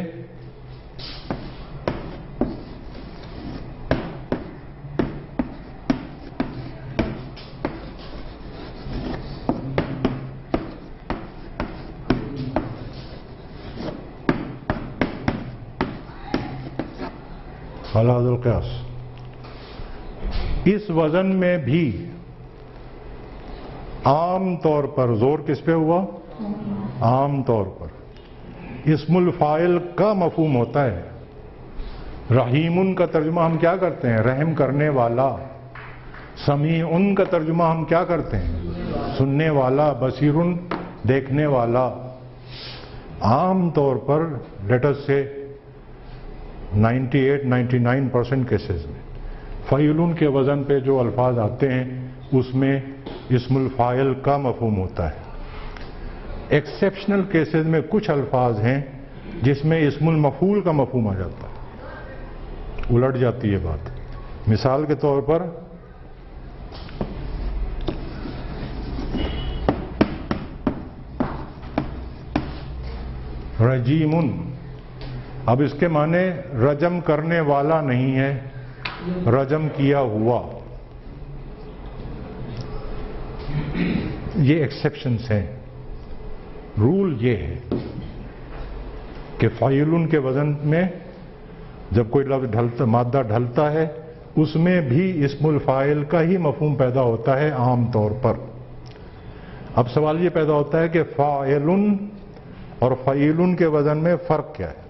علی حد القیاس۔ اس وزن میں بھی عام طور پر زور کس پہ ہوا؟ عام طور پر اسم الفاعل کا مفہوم ہوتا ہے۔ رحیم کا ترجمہ ہم کیا کرتے ہیں؟ رحم کرنے والا۔ سمیع کا ترجمہ ہم کیا کرتے ہیں؟ سننے والا۔ بصیر، دیکھنے والا۔ عام طور پر لیٹس سے 98-99% کیسز میں فعیل کے وزن پہ جو الفاظ آتے ہیں اس میں اسم الفاعل کا مفہوم ہوتا ہے۔ ایکسیپشنل کیسز میں کچھ الفاظ ہیں جس میں اسم المفعول کا مفہوم آ جاتا ہے، الٹ جاتی ہے بات۔ مثال کے طور پر رجیم، اب اس کے معنی رجم کرنے والا نہیں ہے، رجم کیا ہوا۔ یہ ایکسیپشنز ہیں۔ رول یہ ہے کہ فاعل کے وزن میں جب کوئی لفظ مادہ ڈھلتا ہے اس میں بھی اسم الفاعل کا ہی مفہوم پیدا ہوتا ہے عام طور پر۔ اب سوال یہ پیدا ہوتا ہے کہ فاعل اور فعیل کے وزن میں فرق کیا ہے؟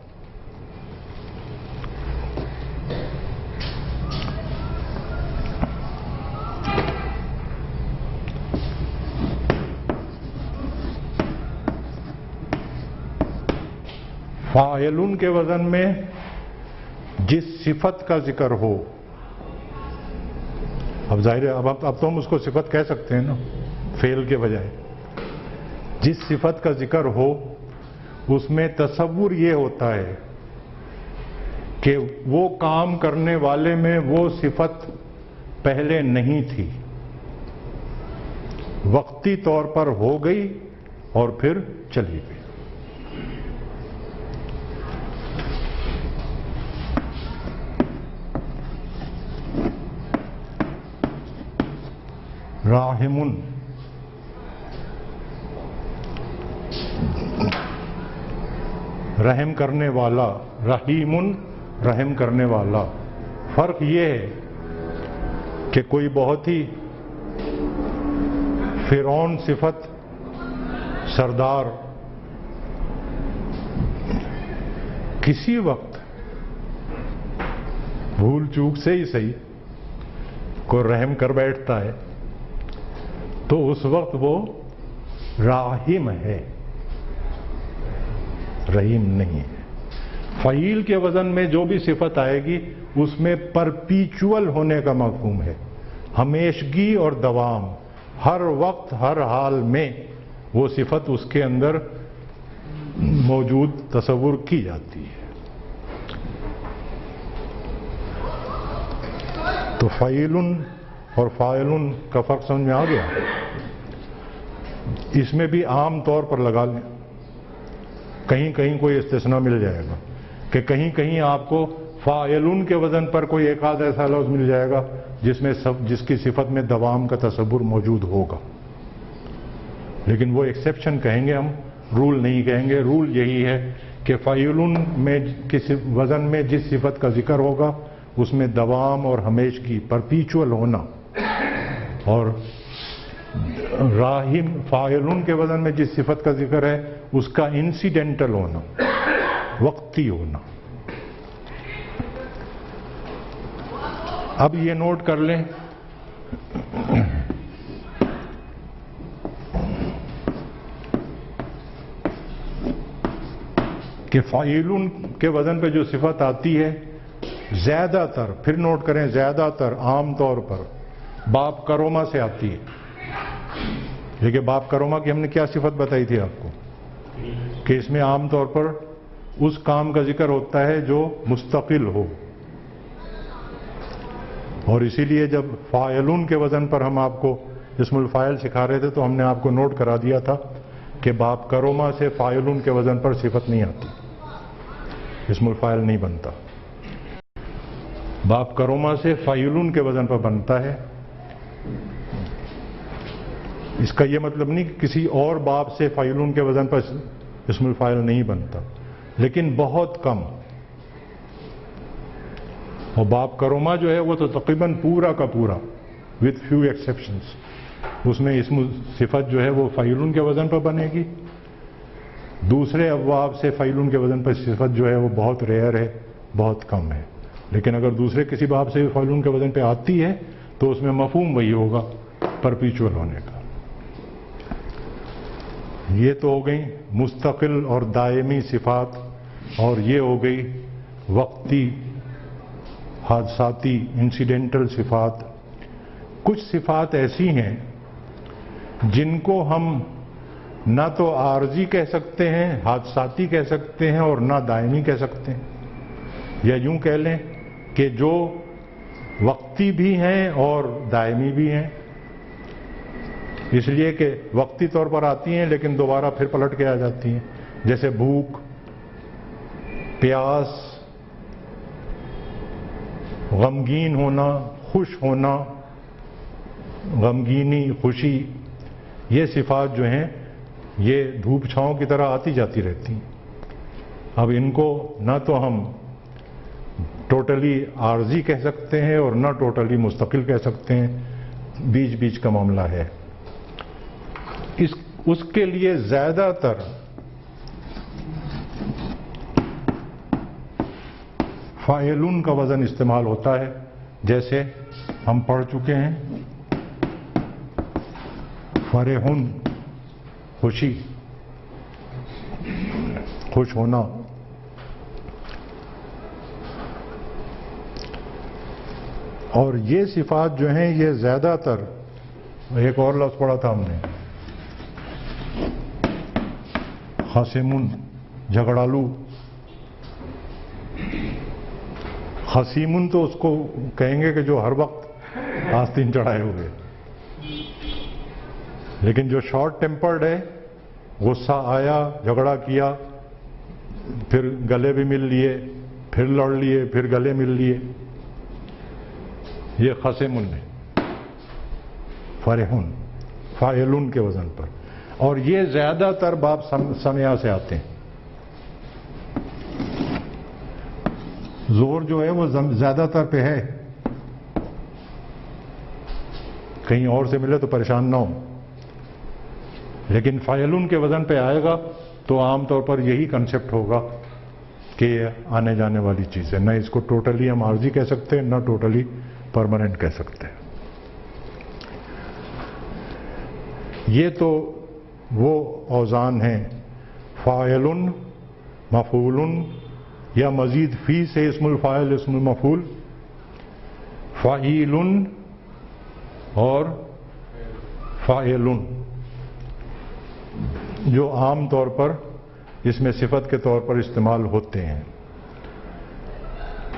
فاعل کے وزن میں جس صفت کا ذکر ہو، اب ظاہر ہے اب تو ہم اس کو صفت کہہ سکتے ہیں نا فعل کے بجائے، جس صفت کا ذکر ہو اس میں تصور یہ ہوتا ہے کہ وہ کام کرنے والے میں وہ صفت پہلے نہیں تھی، وقتی طور پر ہو گئی اور پھر چلی گئی۔ راحم، رحم کرنے والا۔ رحیم، رحم کرنے والا۔ فرق یہ ہے کہ کوئی بہت ہی فرعون صفت سردار کسی وقت بھول چوک سے ہی صحیح کوئی رحم کر بیٹھتا ہے تو اس وقت وہ راحم ہے، رحیم نہیں ہے۔ فعیل کے وزن میں جو بھی صفت آئے گی اس میں پرپیچول ہونے کا مفہوم ہے، ہمیشگی اور دوام، ہر وقت ہر حال میں وہ صفت اس کے اندر موجود تصور کی جاتی ہے۔ تو فعیل اور فاعل کا فرق سمجھ میں آ گیا؟ اس میں بھی عام طور پر لگا لیں، کہیں کہیں کوئی استثناء مل جائے گا کہ کہیں کہیں آپ کو فاعل کے وزن پر کوئی ایک آدھ ایسا لفظ مل جائے گا جس کی صفت میں دوام کا تصور موجود ہوگا، لیکن وہ ایکسیپشن کہیں گے ہم، رول نہیں کہیں گے۔ رول یہی ہے کہ فاعل میں کسی وزن میں جس صفت کا ذکر ہوگا اس میں دوام اور ہمیشگی پرپیچول ہونا، اور راہم فاعلون کے وزن میں جس صفت کا ذکر ہے اس کا انسیڈنٹل ہونا، وقتی ہونا۔ اب یہ نوٹ کر لیں کہ فاعلون کے وزن پہ جو صفت آتی ہے زیادہ تر، پھر نوٹ کریں، زیادہ تر عام طور پر باب کروما سے آتی ہے۔ دیکھیے باب کروما کی ہم نے کیا صفت بتائی تھی آپ کو، کہ اس میں عام طور پر اس کام کا ذکر ہوتا ہے جو مستقل ہو، اور اسی لیے جب فاعلون کے وزن پر ہم آپ کو اسم الفاعل سکھا رہے تھے تو ہم نے آپ کو نوٹ کرا دیا تھا کہ باب کروما سے فاعلون کے وزن پر صفت نہیں آتی، اسم الفاعل نہیں بنتا۔ باب کروما سے فاعلون کے وزن پر بنتا ہے۔ اس کا یہ مطلب نہیں کہ کسی اور باب سے فاعلون کے وزن پر اسم الفاعل نہیں بنتا، لیکن بہت کم۔ اور باب کروما جو ہے وہ تو تقریباً پورا کا پورا وتھ فیو ایکسیپشنز، اس میں اسم صفت جو ہے وہ فاعلون کے وزن پر بنے گی۔ دوسرے ابواب سے فاعلون کے وزن پر صفت جو ہے وہ بہت ریئر ہے، بہت کم ہے، لیکن اگر دوسرے کسی باب سے فاعلون کے وزن پہ آتی ہے تو اس میں مفہوم وہی ہوگا، پرپیچول ہونے کا۔ یہ تو ہو گئی مستقل اور دائمی صفات، اور یہ ہو گئی وقتی حادثاتی انسیڈنٹل صفات۔ کچھ صفات ایسی ہیں جن کو ہم نہ تو عارضی کہہ سکتے ہیں، حادثاتی کہہ سکتے ہیں، اور نہ دائمی کہہ سکتے ہیں، یا یوں کہہ لیں کہ جو وقتی بھی ہیں اور دائمی بھی ہیں، اس لیے کہ وقتی طور پر آتی ہیں لیکن دوبارہ پھر پلٹ کے آ جاتی ہیں، جیسے بھوک، پیاس، غمگین ہونا، خوش ہونا، غمگینی، خوشی۔ یہ صفات جو ہیں یہ دھوپ چھاؤں کی طرح آتی جاتی رہتی ہیں۔ اب ان کو نہ تو ہم ٹوٹلی عارضی کہہ سکتے ہیں اور نہ ٹوٹلی مستقل کہہ سکتے ہیں، بیچ بیچ کا معاملہ ہے۔ اس کے لیے زیادہ تر فاعلون کا وزن استعمال ہوتا ہے، جیسے ہم پڑھ چکے ہیں فرحون، خوشی، خوش ہونا۔ اور یہ صفات جو ہیں یہ زیادہ تر، ایک اور لفظ پڑھا تھا ہم نے، خاصمون، جھگڑالو۔ خصیمن تو اس کو کہیں گے کہ جو ہر وقت آستین چڑھائے ہوئے، لیکن جو شارٹ ٹیمپرڈ ہے، غصہ آیا، جھگڑا کیا، پھر گلے بھی مل لیے، پھر لڑ لیے، پھر گلے مل لیے، یہ خصیمن ہے۔ فرحون، فاعلون کے وزن پر، اور یہ زیادہ تر باب سمعہ سے آتے ہیں۔ زور جو ہے وہ زیادہ تر پہ ہے، کہیں اور سے ملے تو پریشان نہ ہو، لیکن فاعلون کے وزن پہ آئے گا تو عام طور پر یہی کنسپٹ ہوگا کہ یہ آنے جانے والی چیز ہے، نہ اس کو ٹوٹلی ہم عارضی کہہ سکتے ہیں، نہ ٹوٹلی پرماننٹ کہہ سکتے ہیں۔ یہ تو وہ اوزان ہیں، فاعلن، مفعولن، یا مزید فی سے اسم الفاعل، اسم المفعول، فاعلن اور فاعلن، جو عام طور پر اس میں صفت کے طور پر استعمال ہوتے ہیں۔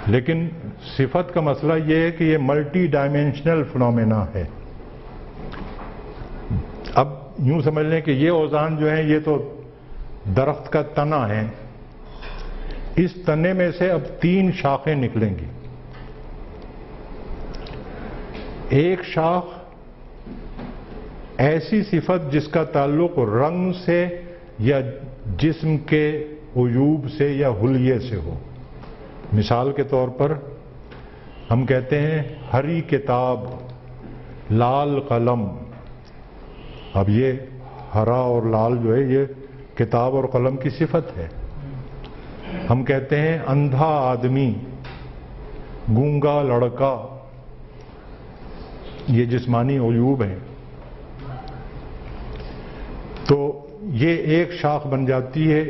لیکن صفت کا مسئلہ یہ ہے کہ یہ ملٹی ڈائمینشنل فنومینا ہے۔ اب یوں سمجھ لیں کہ یہ اوزان جو ہیں یہ تو درخت کا تنا ہے، اس تنے میں سے اب 3 شاخیں نکلیں گی۔ ایک شاخ ایسی صفت جس کا تعلق رنگ سے یا جسم کے عیوب سے یا حلیے سے ہو۔ مثال کے طور پر ہم کہتے ہیں ہری کتاب لال قلم. اب یہ ہرا اور لال جو ہے یہ کتاب اور قلم کی صفت ہے. ہم کہتے ہیں اندھا آدمی، گونگا لڑکا، یہ جسمانی عیوب ہیں. تو یہ ایک شاخ بن جاتی ہے.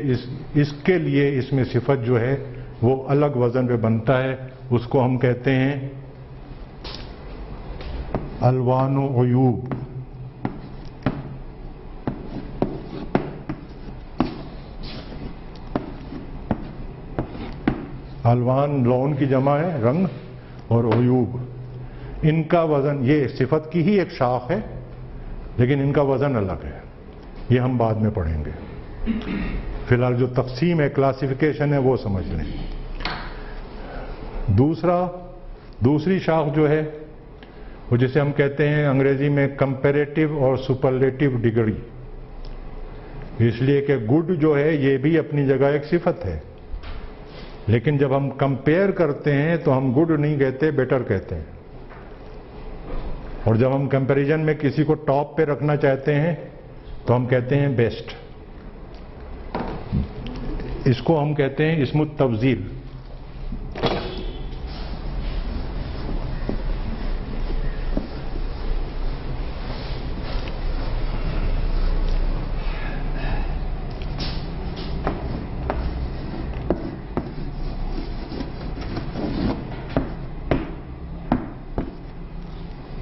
اس کے لیے اس میں صفت جو ہے وہ الگ وزن پہ بنتا ہے. اس کو ہم کہتے ہیں الوان و عیوب. الوان لون کی جمع ہے، رنگ، اور عیوب ان کا وزن، یہ صفت کی ہی ایک شاخ ہے لیکن ان کا وزن الگ ہے. یہ ہم بعد میں پڑھیں گے. فی الحال جو تقسیم ہے، کلاسیفیکیشن ہے، وہ سمجھ لیں. دوسری شاخ جو ہے وہ جسے ہم کہتے ہیں انگریزی میں کمپیریٹو اور سپرلیٹو ڈگری. اس لیے کہ گڈ جو ہے یہ بھی اپنی جگہ ایک صفت ہے، لیکن جب ہم کمپیئر کرتے ہیں تو ہم گڈ نہیں کہتے، بیٹر کہتے ہیں. اور جب ہم کمپیریزن میں کسی کو ٹاپ پہ رکھنا چاہتے ہیں تو ہم کہتے ہیں بیسٹ. اس کو ہم کہتے ہیں اسم التفضیل.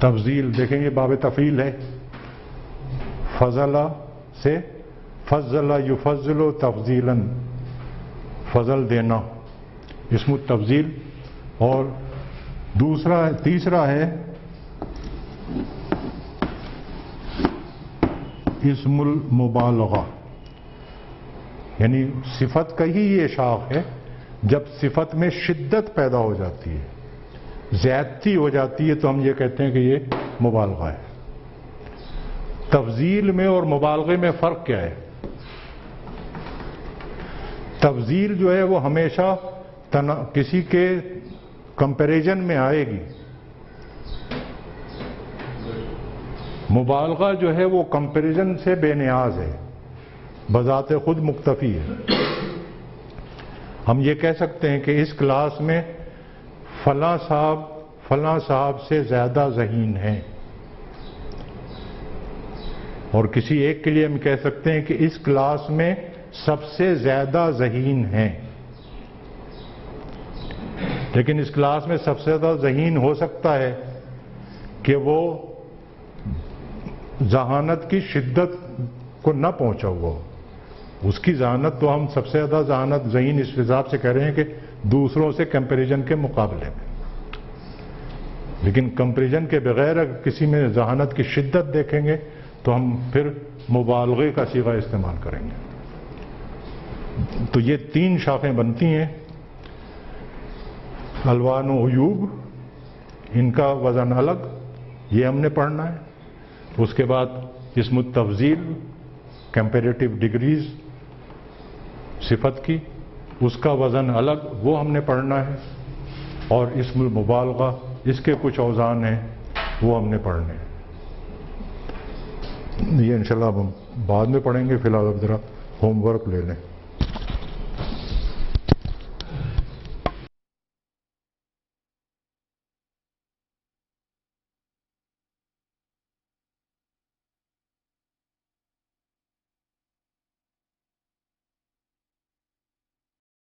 تفضیل دیکھیں گے، باب تفعیل ہے. فضل سے فضل یفضل تفضیلا، فضل دینا، اسم التفضیل. اور تیسرا ہے اسم المبالغہ، یعنی صفت کا ہی یہ شاخ ہے. جب صفت میں شدت پیدا ہو جاتی ہے، زیادتی ہو جاتی ہے، تو ہم یہ کہتے ہیں کہ یہ مبالغہ ہے. تفضیل میں اور مبالغے میں فرق کیا ہے؟ تفضیل جو ہے وہ ہمیشہ کسی کے کمپیریزن میں آئے گی. مبالغہ جو ہے وہ کمپیریزن سے بے نیاز ہے، بذات خود مکتفی ہے. ہم یہ کہہ سکتے ہیں کہ اس کلاس میں فلاں صاحب سے زیادہ ذہین ہیں، اور کسی ایک کے لیے ہم کہہ سکتے ہیں کہ اس کلاس میں سب سے زیادہ ذہین ہیں. لیکن اس کلاس میں سب سے زیادہ ذہین ہو سکتا ہے کہ وہ ذہانت کی شدت کو نہ پہنچا ہوا. اس کی ذہانت تو ہم سب سے زیادہ ذہین اس حساب سے کہہ رہے ہیں کہ دوسروں سے کمپیریزن کے مقابلے میں. لیکن کمپیریزن کے بغیر اگر کسی میں ذہانت کی شدت دیکھیں گے تو ہم پھر مبالغے کا صیغہ استعمال کریں گے. تو یہ 3 شاخیں بنتی ہیں. الوان و عیوب، ان کا وزن الگ، یہ ہم نے پڑھنا ہے. اس کے بعد اسم التفضیل، کمپیریٹو ڈگریز صفت کی، اس کا وزن الگ، وہ ہم نے پڑھنا ہے. اور اسم المبالغہ، اس کے کچھ اوزان ہیں، وہ ہم نے پڑھنے ہیں. یہ انشاءاللہ ہم بعد میں پڑھیں گے. فی الحال اب ذرا ہوم ورک لے لیں.